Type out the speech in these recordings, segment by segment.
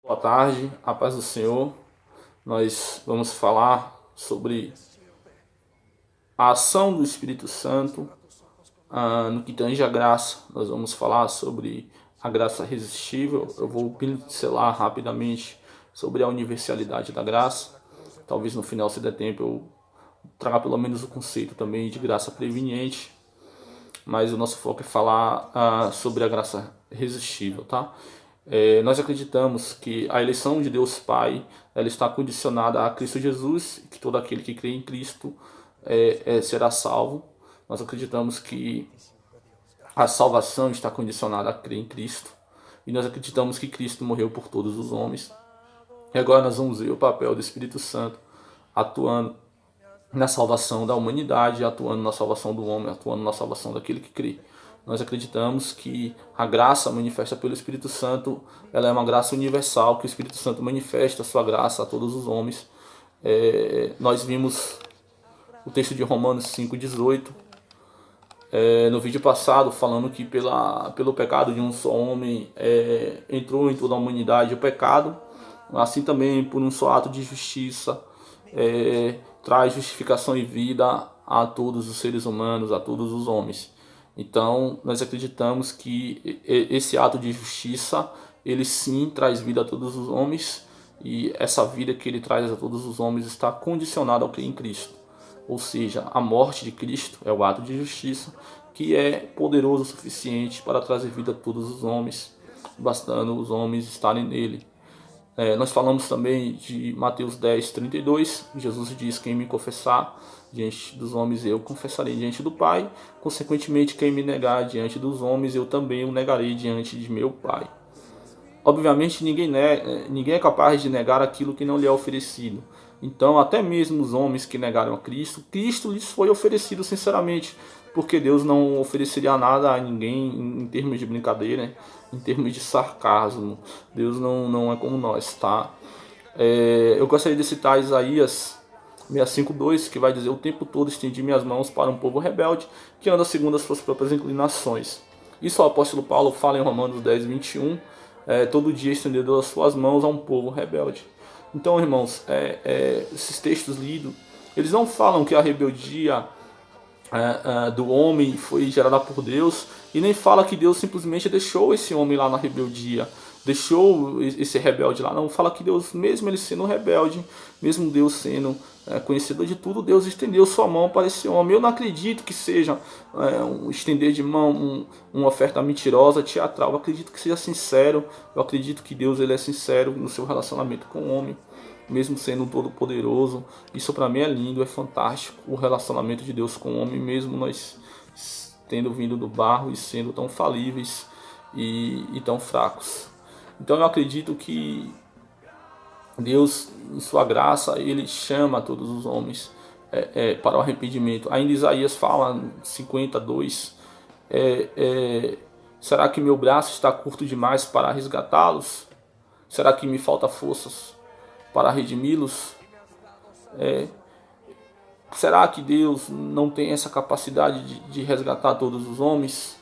Boa tarde, a paz do Senhor. Nós vamos falar sobre a ação do Espírito Santo no que tange a graça. Nós vamos falar sobre a graça irresistível. Eu vou pincelar rapidamente sobre a universalidade da graça. Talvez no final, se der tempo, eu traga pelo menos o conceito também de graça preveniente. Mas o nosso foco é falar sobre a graça irresistível, tá? Nós acreditamos que a eleição de Deus Pai ela está condicionada a Cristo Jesus, que todo aquele que crê em Cristo será salvo. Nós acreditamos que a salvação está condicionada a crer em Cristo. E nós acreditamos que Cristo morreu por todos os homens. E agora nós vamos ver o papel do Espírito Santo atuando na salvação da humanidade, atuando na salvação do homem, atuando na salvação daquele que crê. Nós acreditamos que a graça manifesta pelo Espírito Santo, ela é uma graça universal, que o Espírito Santo manifesta a sua graça a todos os homens. Nós vimos o texto de Romanos 5,18, no vídeo passado, falando que pelo pecado de um só homem entrou em toda a humanidade o pecado, assim também por um só ato de justiça traz justificação e vida a todos os seres humanos, a todos os homens. Então, nós acreditamos que esse ato de justiça, ele sim traz vida a todos os homens, e essa vida que ele traz a todos os homens está condicionada ao crer em Cristo. Ou seja, a morte de Cristo é o ato de justiça, que é poderoso o suficiente para trazer vida a todos os homens, bastando os homens estarem nele. Nós falamos também de Mateus 10:32, Jesus diz: quem me confessar diante dos homens, eu confessarei diante do Pai. Consequentemente, quem me negar diante dos homens, eu também o negarei diante de meu Pai. Obviamente, ninguém é capaz de negar aquilo que não lhe é oferecido. Então, até mesmo os homens que negaram a Cristo, Cristo lhes foi oferecido sinceramente, porque Deus não ofereceria nada a ninguém em termos de brincadeira, em termos de sarcasmo. Deus não é como nós, tá? Eu gostaria de citar Isaías 65:2, que vai dizer: o tempo todo estendi minhas mãos para um povo rebelde, que anda segundo as suas próprias inclinações. Isso o apóstolo Paulo fala em Romanos 10:21, todo dia estendendo as suas mãos a um povo rebelde. Então, irmãos, esses textos lidos, eles não falam que a rebeldia do homem foi gerada por Deus, e nem fala que Deus simplesmente deixou esse homem lá na rebeldia, deixou esse rebelde lá. Não, fala que Deus, mesmo ele sendo rebelde, mesmo Deus sendo conhecedor de tudo, Deus estendeu sua mão para esse homem. Eu não acredito que seja um estender de mão, uma oferta mentirosa, teatral. Eu acredito que seja sincero. Eu acredito que Deus ele é sincero no seu relacionamento com o homem, mesmo sendo um todo-poderoso. Isso para mim é lindo, é fantástico, o relacionamento de Deus com o homem, mesmo nós tendo vindo do barro e sendo tão falíveis e tão fracos. Então eu acredito que Deus, em sua graça, ele chama todos os homens para o arrependimento. Ainda Isaías fala, 52, será que meu braço está curto demais para resgatá-los? Será que me falta forças para redimi-los? Será que Deus não tem essa capacidade de resgatar todos os homens?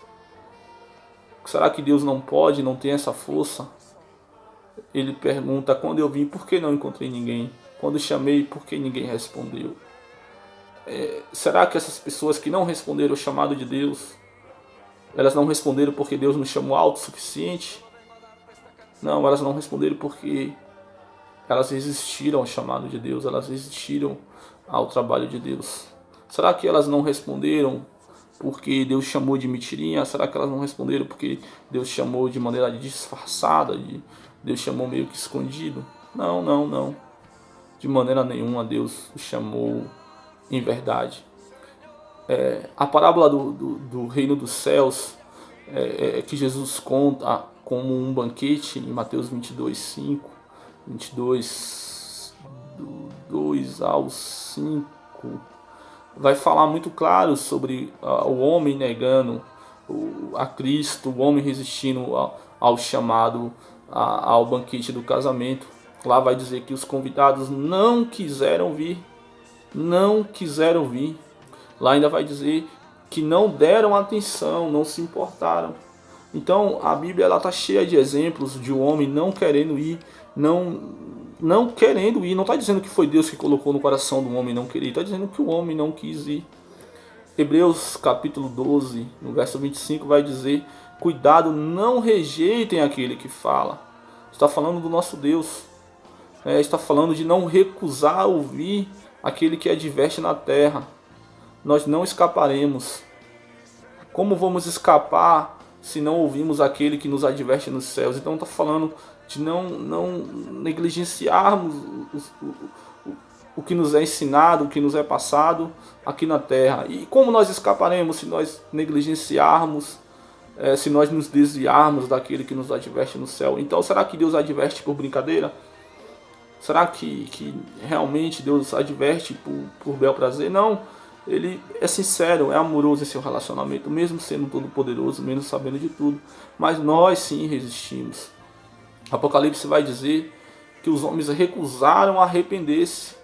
Será que Deus não pode, não tem essa força? Ele pergunta: quando eu vim, por que não encontrei ninguém? Quando chamei, por que ninguém respondeu? Será que essas pessoas que não responderam ao chamado de Deus, elas não responderam porque Deus nos chamou alto o suficiente? Não, elas não responderam porque elas resistiram ao chamado de Deus, elas resistiram ao trabalho de Deus. Será que elas não responderam porque Deus chamou de mentirinha? Será que elas não responderam porque Deus chamou de maneira disfarçada? Deus chamou meio que escondido? Não. De maneira nenhuma Deus os chamou em verdade. A parábola do reino dos céus que Jesus conta como um banquete em Mateus 22:5, 22, do 2 ao 5, vai falar muito claro sobre o homem negando a Cristo, o homem resistindo ao chamado, ao banquete do casamento. Lá vai dizer que os convidados não quiseram vir. Lá ainda vai dizer que não deram atenção, não se importaram. Então a Bíblia está cheia de exemplos de um homem não querendo ir não querendo ir. Não está dizendo que foi Deus que colocou no coração do homem não querer, está dizendo que o homem não quis ir. Hebreus capítulo 12, no verso 25, vai dizer: cuidado, não rejeitem aquele que fala. Está falando do nosso Deus. Está falando de não recusar ouvir aquele que adverte na terra. Nós não escaparemos. Como vamos escapar se não ouvimos aquele que nos adverte nos céus? Então está falando de não negligenciarmos o que nos é ensinado, o que nos é passado aqui na terra. E como nós escaparemos se nós negligenciarmos, se nós nos desviarmos daquele que nos adverte no céu? Então será que Deus adverte por brincadeira? Será que realmente Deus adverte por bel prazer? Não. Ele é sincero, é amoroso em seu relacionamento, mesmo sendo todo poderoso, mesmo sabendo de tudo. Mas nós sim resistimos. Apocalipse vai dizer que os homens recusaram arrepender-se.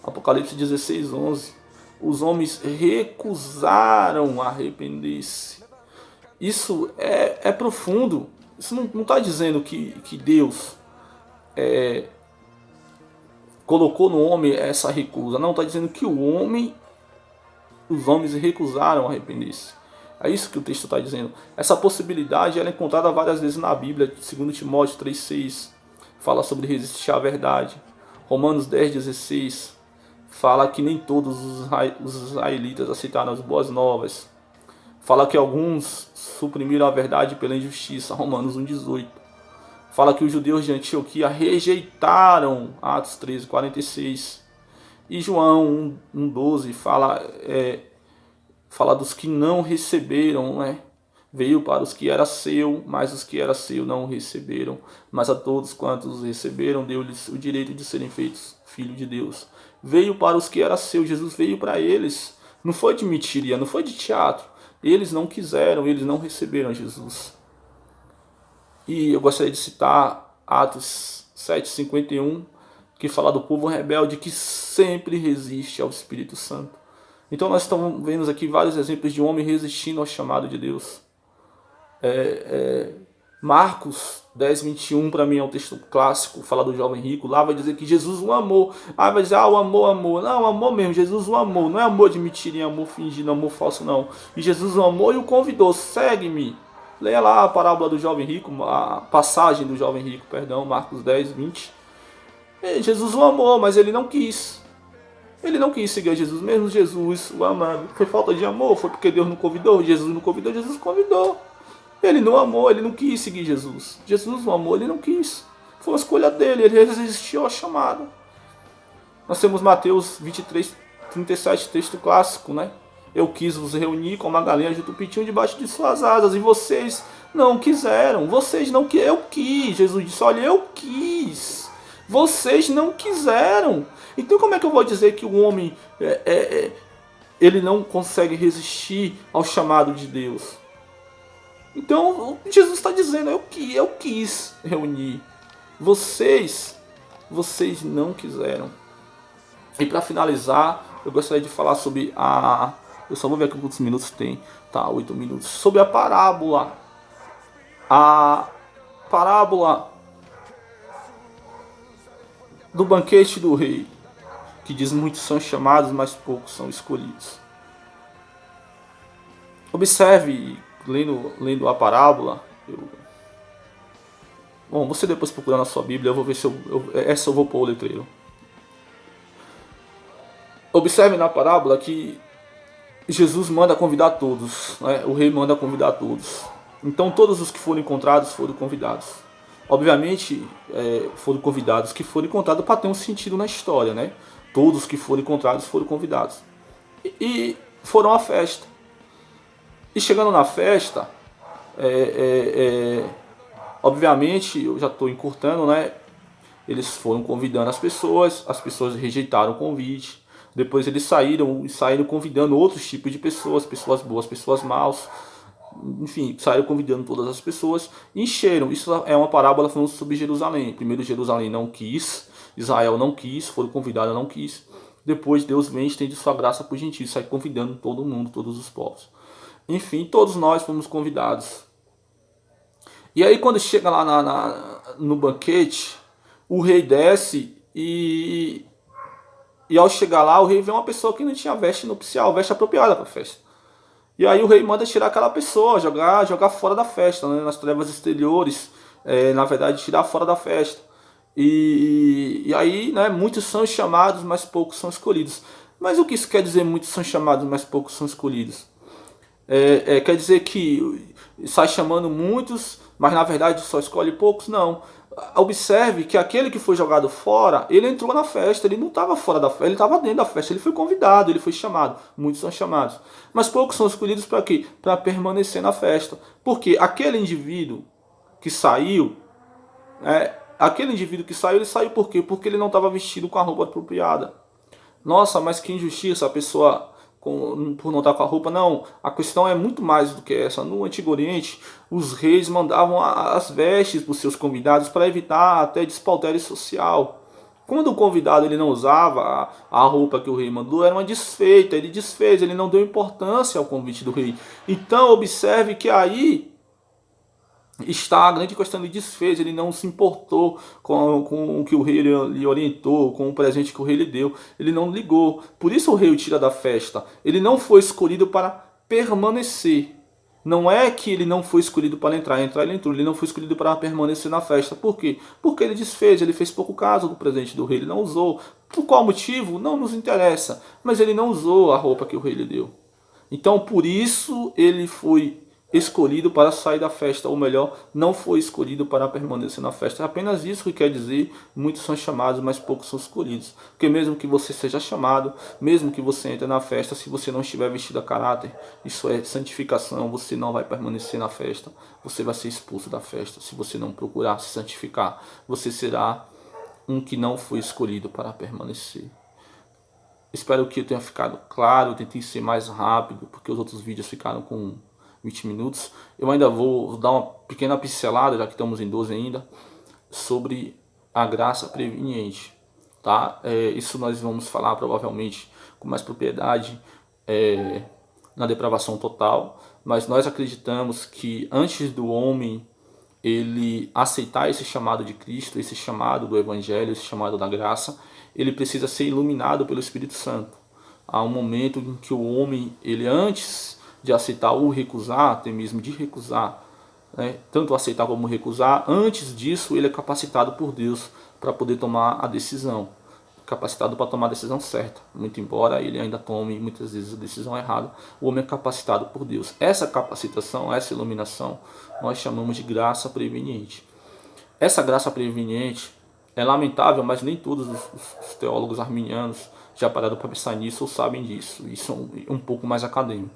Apocalipse 16, 11. Os homens recusaram arrepender-se. Isso é profundo. Isso não está dizendo que Deus colocou no homem essa recusa. Não, está dizendo que os homens recusaram arrepender-se. É isso que o texto está dizendo. Essa possibilidade ela é encontrada várias vezes na Bíblia. 2 Timóteo 3,6 fala sobre resistir à verdade. Romanos 10,16 fala que nem todos os israelitas aceitaram as boas novas. Fala que alguns suprimiram a verdade pela injustiça. Romanos 1,18 fala que os judeus de Antioquia rejeitaram. Atos 13,46. E João 1,12 fala dos que não receberam, né? Veio para os que era seu, mas os que era seu não receberam. Mas a todos quantos receberam, deu-lhes o direito de serem feitos filhos de Deus. Veio para os que era seu, Jesus veio para eles. Não foi de mentiria, não foi de teatro. Eles não quiseram, eles não receberam Jesus. E eu gostaria de citar Atos 7,51, que fala do povo rebelde que sempre resiste ao Espírito Santo. Então nós estamos vendo aqui vários exemplos de um homem resistindo ao chamado de Deus. Marcos 10,21 para mim é um texto clássico, fala do jovem rico. Lá vai dizer que Jesus o amou. Vai dizer, o amor. Não, amor mesmo, Jesus o amou. Não é amor de mentirinha, amor fingido, amor falso, não. E Jesus o amou e o convidou, segue-me. Leia lá a parábola do jovem rico, a passagem do jovem rico, perdão, Marcos 10,20. Jesus o amou, mas ele não quis. Ele não quis seguir a Jesus, mesmo Jesus o amando. Foi falta de amor? Foi porque Deus não convidou? Jesus não convidou, Jesus convidou. Ele não amou, ele não quis seguir Jesus. Jesus o amou, ele não quis. Foi uma escolha dele, ele resistiu à chamada. Nós temos Mateus 23:37, texto clássico, né? Eu quis vos reunir como uma galinha junto ao pitinho debaixo de suas asas, e vocês não quiseram. Vocês não quiseram. Eu quis. Jesus disse, olha, eu quis. Vocês não quiseram. Então como é que eu vou dizer que o homem ele não consegue resistir ao chamado de Deus? Então Jesus está dizendo, eu quis reunir. Vocês não quiseram. E para finalizar, eu gostaria de falar sobre eu só vou ver aqui quantos minutos tem. Tá, 8 minutos. Sobre a parábola. A parábola do banquete do rei, que diz muitos são chamados, mas poucos são escolhidos. Observe, lendo a parábola, bom, você depois procurar na sua Bíblia, eu vou ver se essa eu vou pôr o letreiro. Observe na parábola que Jesus manda convidar todos, né? O rei manda convidar todos. Então todos os que foram encontrados foram convidados. Obviamente foram convidados que foram encontrados para ter um sentido na história, né? Todos que foram encontrados foram convidados. E foram à festa. E chegando na festa, obviamente, eu já estou encurtando, né? Eles foram convidando as pessoas rejeitaram o convite. Depois eles saíram convidando outros tipos de pessoas boas, pessoas maus. Enfim, saíram convidando todas as pessoas, encheram. Isso é uma parábola falando sobre Jerusalém. Primeiro Jerusalém não quis, Israel não quis, foram convidados, não quis. Depois Deus vem e estende sua graça para os gentios, sai convidando todo mundo, todos os povos. Enfim, todos nós fomos convidados. E aí quando chega lá no banquete, o rei desce e ao chegar lá, o rei vê uma pessoa que não tinha veste nupcial, veste apropriada para a festa. E aí o rei manda tirar aquela pessoa, jogar fora da festa, né, nas trevas exteriores, na verdade tirar fora da festa. E aí, né, muitos são chamados, mas poucos são escolhidos. Mas o que isso quer dizer, muitos são chamados, mas poucos são escolhidos? Quer dizer que sai chamando muitos, mas na verdade só escolhe poucos? Não. Observe que aquele que foi jogado fora, ele entrou na festa, ele não estava fora da festa, ele estava dentro da festa, ele foi convidado, ele foi chamado. Muitos são chamados. Mas poucos são escolhidos para quê? Para permanecer na festa. Porque aquele indivíduo que saiu, ele saiu por quê? Porque ele não estava vestido com a roupa apropriada. Nossa, mas que injustiça a pessoa por não estar com a roupa. Não, a questão é muito mais do que essa. No Antigo Oriente, os reis mandavam as vestes para os seus convidados para evitar até despautério social. Quando o convidado ele não usava a roupa que o rei mandou, era uma desfeita, ele desfez, ele não deu importância ao convite do rei. Então observe que aí está a grande questão de desfeita. Ele não se importou com o que o rei lhe orientou, com o presente que o rei lhe deu. Ele não ligou. Por isso o rei o tira da festa. Ele não foi escolhido para permanecer. Não é que ele não foi escolhido para entrar ele entrou. Ele não foi escolhido para permanecer na festa. Por quê? Porque ele desfez, ele fez pouco caso do presente do rei, ele não usou. Por qual motivo? Não nos interessa. Mas ele não usou a roupa que o rei lhe deu. Então por isso ele foi escolhido para sair da festa, ou melhor, não foi escolhido para permanecer na festa. É apenas isso que quer dizer, muitos são chamados, mas poucos são escolhidos. Porque mesmo que você seja chamado, mesmo que você entre na festa, se você não estiver vestido a caráter, isso é santificação, você não vai permanecer na festa, você vai ser expulso da festa. Se você não procurar se santificar, você será um que não foi escolhido para permanecer. Espero que eu tenha ficado claro, eu tentei ser mais rápido, porque os outros vídeos ficaram com 20 minutos. Eu ainda vou dar uma pequena pincelada, já que estamos em 12 ainda, sobre a graça preveniente. Tá? Isso nós vamos falar provavelmente com mais propriedade na depravação total, mas nós acreditamos que antes do homem ele aceitar esse chamado de Cristo, esse chamado do Evangelho, esse chamado da graça, ele precisa ser iluminado pelo Espírito Santo. Há um momento em que o homem, ele antes de aceitar ou recusar, até mesmo de recusar, né, tanto aceitar como recusar, antes disso ele é capacitado por Deus para poder tomar a decisão. Capacitado para tomar a decisão certa. Muito embora ele ainda tome muitas vezes a decisão errada, o homem é capacitado por Deus. Essa capacitação, essa iluminação, nós chamamos de graça preveniente. Essa graça preveniente é lamentável, mas nem todos os teólogos arminianos já pararam para pensar nisso ou sabem disso. Isso é um pouco mais acadêmico.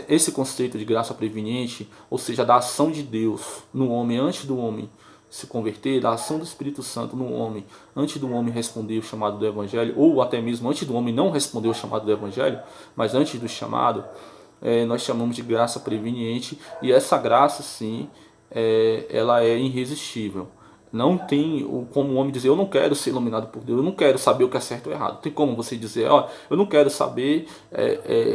Esse conceito de graça preveniente, ou seja, da ação de Deus no homem antes do homem se converter, da ação do Espírito Santo no homem, antes do homem responder o chamado do Evangelho, ou até mesmo antes do homem não responder o chamado do Evangelho, mas antes do chamado, nós chamamos de graça preveniente, e essa graça, sim, ela é irresistível. Não tem como o homem dizer, eu não quero ser iluminado por Deus, eu não quero saber o que é certo ou errado. Tem como você dizer, ó, eu não quero saber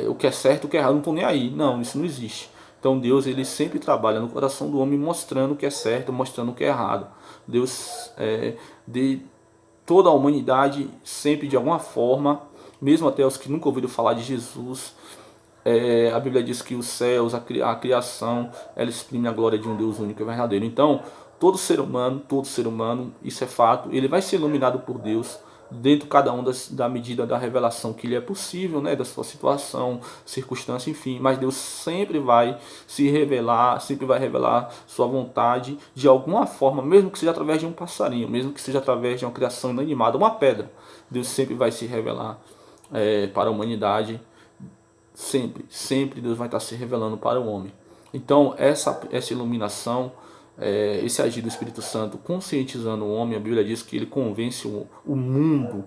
o que é certo e o que é errado, eu não estou nem aí. Não, isso não existe. Então Deus ele sempre trabalha no coração do homem mostrando o que é certo, mostrando o que é errado. Deus de toda a humanidade sempre de alguma forma, mesmo até os que nunca ouviram falar de Jesus, a Bíblia diz que os céus, a criação, ela exprime a glória de um Deus único e verdadeiro. Então todo ser humano, isso é fato, ele vai ser iluminado por Deus, dentro cada um da medida da revelação que lhe é possível, né, da sua situação, circunstância, enfim, mas Deus sempre vai se revelar, sempre vai revelar sua vontade de alguma forma, mesmo que seja através de um passarinho, mesmo que seja através de uma criação inanimada, uma pedra. Deus sempre vai se revelar para a humanidade, sempre Deus vai estar se revelando para o homem. Então essa iluminação, esse agir do Espírito Santo conscientizando o homem, a Bíblia diz que ele convence o mundo,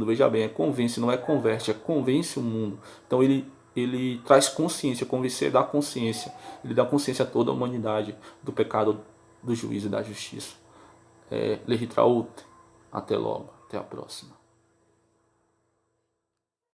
veja bem, convence, não é converte, convence o mundo. Então ele traz consciência, convencer dá consciência, ele dá consciência a toda a humanidade do pecado, do juízo e da justiça. Lehitraut, até logo, até a próxima.